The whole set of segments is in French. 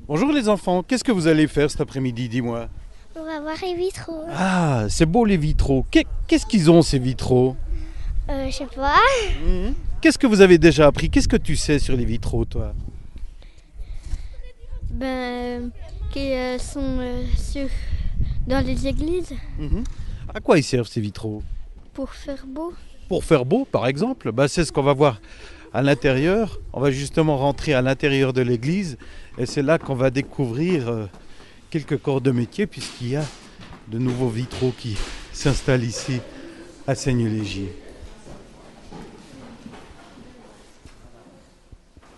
Bonjour les enfants, qu'est-ce que vous allez faire cet après-midi, dis-moi? On va voir les vitraux. Ah, c'est beau les vitraux. Qu'est-ce qu'ils ont ces vitraux? Je sais pas. Qu'est-ce que vous avez déjà appris? Qu'est-ce que tu sais sur les vitraux, toi? Qui sont dans les églises Mhm. À quoi ils servent ces vitraux? pour faire beau. Pour faire beau, par exemple. C'est ce qu'on va voir à l'intérieur. On va justement rentrer à l'intérieur de l'église et c'est là qu'on va découvrir quelques corps de métier puisqu'il y a de nouveaux vitraux qui s'installent ici à Seignelay-Légier.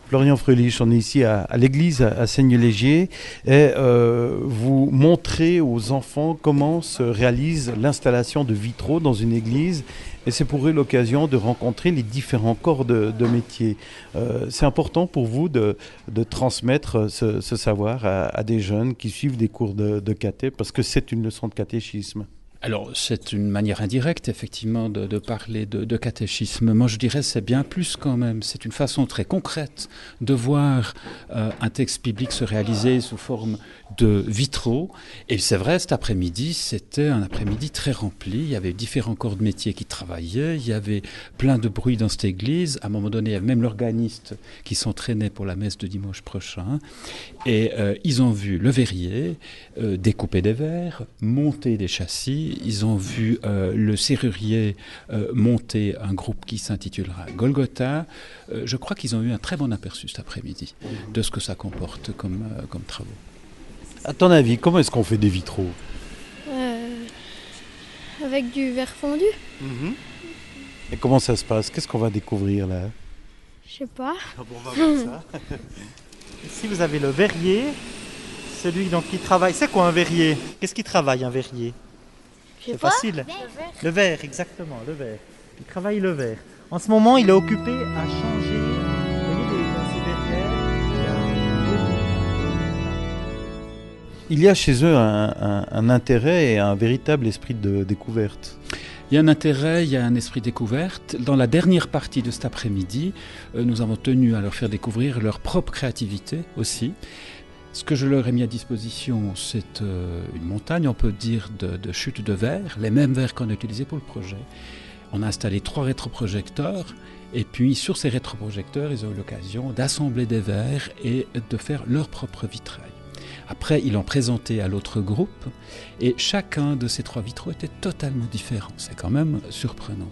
Florian Fröhlich, on est ici à l'église à Seignelay-Légier et vous montrez aux enfants comment se réalise l'installation de vitraux dans une église et c'est pour eux l'occasion de rencontrer les différents corps de métier. C'est important pour vous de transmettre ce savoir à des jeunes qui suivent des cours de caté parce que c'est une leçon de catéchisme. Alors, c'est une manière indirecte, effectivement, de parler de catéchisme. Moi, je dirais c'est bien plus quand même. C'est une façon très concrète de voir un texte biblique se réaliser sous forme de vitraux. Et c'est vrai, cet après-midi, c'était un après-midi très rempli. Il y avait différents corps de métier qui travaillaient. Il y avait plein de bruit dans cette église. À un moment donné, il y avait même l'organiste qui s'entraînait pour la messe de dimanche prochain. Et ils ont vu le verrier, découper des verres, monter des châssis. Ils ont vu le serrurier monter un groupe qui s'intitulera Golgotha. Je crois qu'ils ont eu un très bon aperçu cet après-midi de ce que ça comporte comme travaux. À ton avis, comment est-ce qu'on fait des vitraux? Avec du verre fondu. Et comment ça se passe? Qu'est-ce qu'on va découvrir là? Je sais pas. On va voir ça. Ici, vous avez le verrier, celui donc qui travaille. C'est quoi un verrier? Qu'est-ce qui travaille un verrier? Je sais C'est pas. facile. Le verre, exactement, le verre. Il travaille le verre. En ce moment, il est occupé à changer. Vous voyez, dans ces verrières, Il y a chez eux un intérêt et un véritable esprit de découverte. Il y a un intérêt, il y a un esprit découverte. Dans la dernière partie de cet après-midi, nous avons tenu à leur faire découvrir leur propre créativité aussi. Ce que je leur ai mis à disposition, c'est une montagne, on peut dire, de chutes de verre, les mêmes verres qu'on a utilisés pour le projet. On a installé 3 rétroprojecteurs et puis sur ces rétroprojecteurs, ils ont eu l'occasion d'assembler des verres et de faire leur propre vitrail. Après, ils l'ont présenté à l'autre groupe et chacun de ces 3 vitraux était totalement différent. C'est quand même surprenant.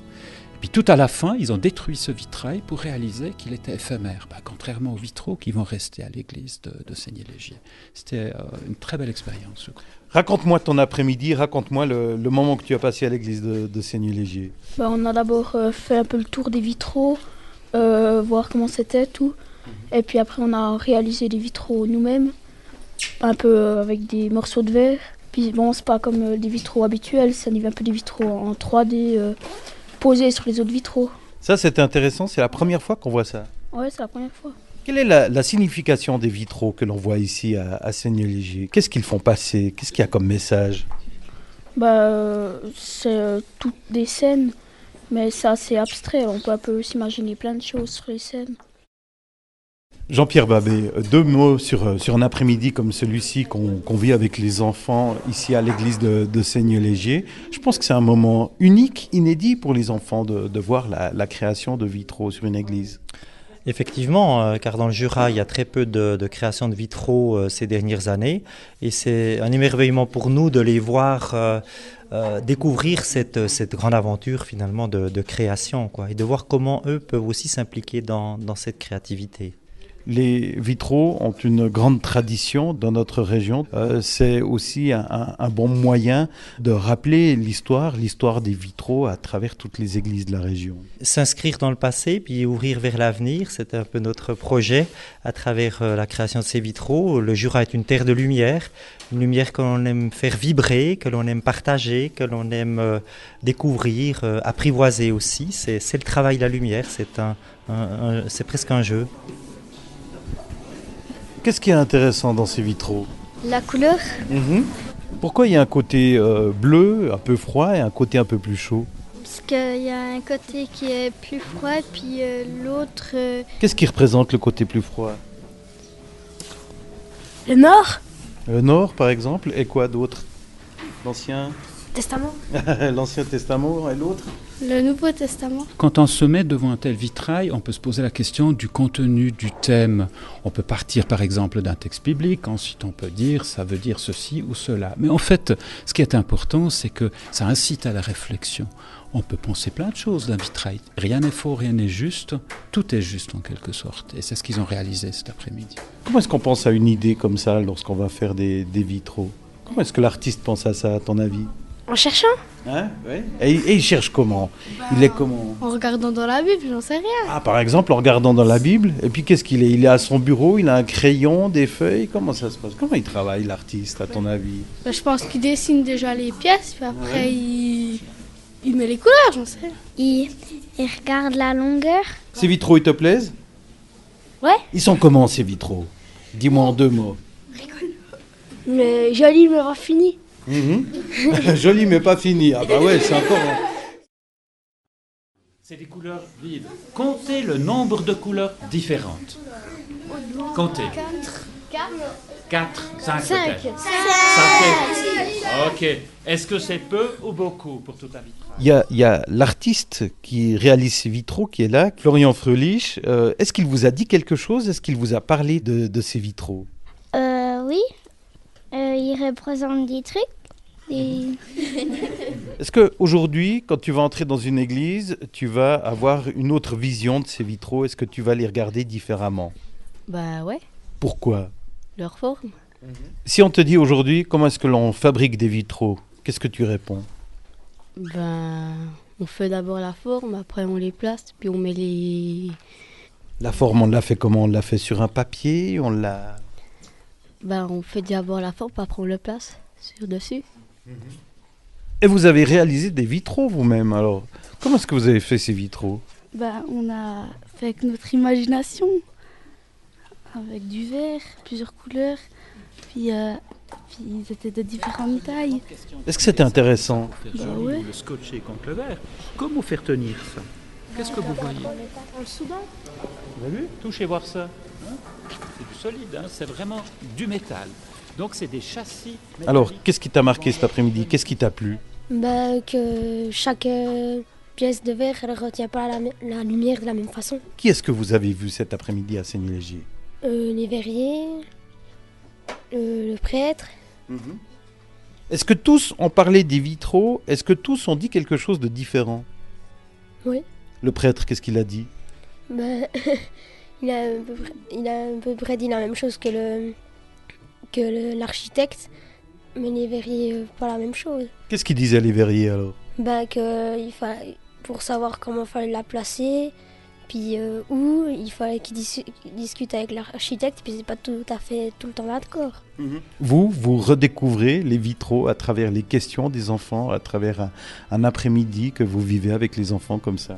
Et puis tout à la fin, ils ont détruit ce vitrail pour réaliser qu'il était éphémère, contrairement aux vitraux qui vont rester à l'église de Seignelay-Légier. C'était une très belle expérience, je crois. Raconte-moi ton après-midi, raconte-moi le moment que tu as passé à l'église de Seignelay-Légier. On a d'abord fait un peu le tour des vitraux, voir comment c'était tout. Et puis après on a réalisé les vitraux nous-mêmes, un peu avec des morceaux de verre. Puis bon, c'est pas comme des vitraux habituels, ça y va un peu des vitraux en 3D posés sur les autres vitraux. Ça, c'était intéressant, c'est la première fois qu'on voit ça. Ouais, c'est la première fois. Quelle est la signification des vitraux que l'on voit ici à Seignelay-Légier? Qu'est-ce qu'ils font passer? Qu'est-ce qu'il y a comme message? C'est toutes des scènes, mais c'est assez abstrait. On peut un peu s'imaginer plein de choses sur les scènes. Jean-Pierre Babet, 2 mots sur un après-midi comme celui-ci qu'on vit avec les enfants ici à l'église de Seignelay-Légier. Je pense que c'est un moment unique, inédit pour les enfants de voir la création de vitraux sur une église. Effectivement, car dans le Jura, il y a très peu de création de vitraux ces dernières années. Et c'est un émerveillement pour nous de les voir découvrir cette grande aventure finalement de création, quoi, et de voir comment eux peuvent aussi s'impliquer dans cette créativité. Les vitraux ont une grande tradition dans notre région. C'est aussi un bon moyen de rappeler l'histoire des vitraux à travers toutes les églises de la région. S'inscrire dans le passé, puis ouvrir vers l'avenir, c'est un peu notre projet à travers la création de ces vitraux. Le Jura est une terre de lumière, une lumière que l'on aime faire vibrer, que l'on aime partager, que l'on aime découvrir, apprivoiser aussi. C'est le travail de la lumière, c'est presque un jeu. Qu'est-ce qui est intéressant dans ces vitraux? La couleur. Pourquoi il y a un côté bleu, un peu froid, et un côté un peu plus chaud? Parce qu'il y a un côté qui est plus froid, puis l'autre... Qu'est-ce qui représente le côté plus froid? Le Nord. Le Nord, par exemple, et quoi d'autre? L'Ancien Testament. l'Ancien Testament et l'autre? Le Nouveau Testament. Quand on se met devant un tel vitrail, on peut se poser la question du contenu, du thème. On peut partir par exemple d'un texte biblique, ensuite on peut dire ça veut dire ceci ou cela. Mais en fait, ce qui est important, c'est que ça incite à la réflexion. On peut penser plein de choses d'un vitrail. Rien n'est faux, rien n'est juste. Tout est juste en quelque sorte. Et c'est ce qu'ils ont réalisé cet après-midi. Comment est-ce qu'on pense à une idée comme ça lorsqu'on va faire des vitraux? Comment est-ce que l'artiste pense à ça, à ton avis? En cherchant. Hein? Ouais. Et il cherche comment? Il est comment? En regardant dans la Bible, j'en sais rien. Ah, par exemple, en regardant dans la Bible. Et puis, qu'est-ce qu'il est? Il est à son bureau, il a un crayon, des feuilles. Comment ça se passe? Comment il travaille, l'artiste, à ton avis? Je pense qu'il dessine déjà les pièces, puis après il met les couleurs, j'en sais rien. Il regarde la longueur. Ces vitraux, ils te plaisent? Ouais. Ils sont comment, ces vitraux? Dis-moi en 2 mots. Mais joli, mais pas fini. Joli, mais pas fini. Ah bah ouais, c'est encore... C'est des couleurs vives. Comptez le nombre de couleurs différentes. Comptez. 4, 5 peut-être. 5. Ok. Est-ce que c'est peu ou beaucoup pour tout un vitrail? Il y a l'artiste qui réalise ces vitraux qui est là, Florian Fröhlich. Est-ce qu'il vous a dit quelque chose? Est-ce qu'il vous a parlé de ces vitraux? Oui. Il représente des trucs. Est-ce qu'aujourd'hui, quand tu vas entrer dans une église, tu vas avoir une autre vision de ces vitraux? Est-ce que tu vas les regarder différemment? Bah ouais, Pourquoi? leur forme. Si on te dit aujourd'hui, comment est-ce que l'on fabrique des vitraux, qu'est-ce que tu réponds? Ben, on fait d'abord la forme, après on les place, puis on met les... La forme, on l'a fait comment? On l'a fait sur un papier? On l'a... Ben, on fait d'abord la forme, puis après on le place sur dessus. Et vous avez réalisé des vitraux vous-même, alors? Comment est-ce que vous avez fait ces vitraux? On a fait avec notre imagination. Avec du verre, plusieurs couleurs. Puis ils étaient de différentes tailles. Est-ce que c'était intéressant? Ouais. Le scotcher contre le verre. Comment faire tenir ça? Qu'est-ce que vous voyez? Vous avez vu? Touchez voir ça. C'est du solide, hein? C'est vraiment du métal. Donc c'est des châssis métalliques. Alors, qu'est-ce qui t'a marqué cet après-midi? Qu'est-ce qui t'a plu? Que chaque pièce de verre ne retient pas la lumière de la même façon. Qui est-ce que vous avez vu cet après-midi à Seignelay-Légier? Les verriers, le prêtre. Est-ce que tous ont parlé des vitraux? Est-ce que tous ont dit quelque chose de différent? Oui. Le prêtre, qu'est-ce qu'il a dit? Il a à peu près dit la même chose que l'architecte, mais les verriers, pas la même chose. Qu'est-ce qu'ils disaient les verriers alors? Pour savoir comment il fallait la placer, puis où, il fallait qu'il discute avec l'architecte, puis c'est pas tout à fait tout le temps d'accord. Vous redécouvrez les vitraux à travers les questions des enfants, à travers un après-midi que vous vivez avec les enfants comme ça.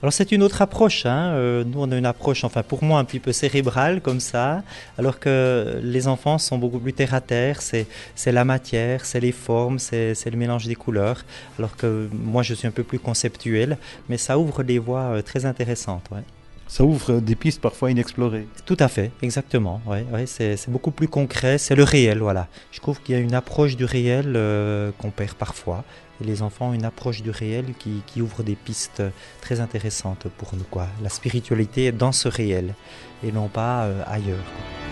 Alors c'est une autre approche, nous on a une approche, enfin pour moi un petit peu cérébrale comme ça, alors que les enfants sont beaucoup plus terre à terre, c'est la matière, c'est les formes, c'est le mélange des couleurs, alors que moi je suis un peu plus conceptuel, mais ça ouvre des voies très intéressantes. Ouais. Ça ouvre des pistes parfois inexplorées. Tout à fait, exactement, c'est beaucoup plus concret, c'est le réel, voilà. Je trouve qu'il y a une approche du réel qu'on perd parfois. Et les enfants ont une approche du réel qui ouvre des pistes très intéressantes pour nous, quoi. La spiritualité est dans ce réel et non pas ailleurs, quoi.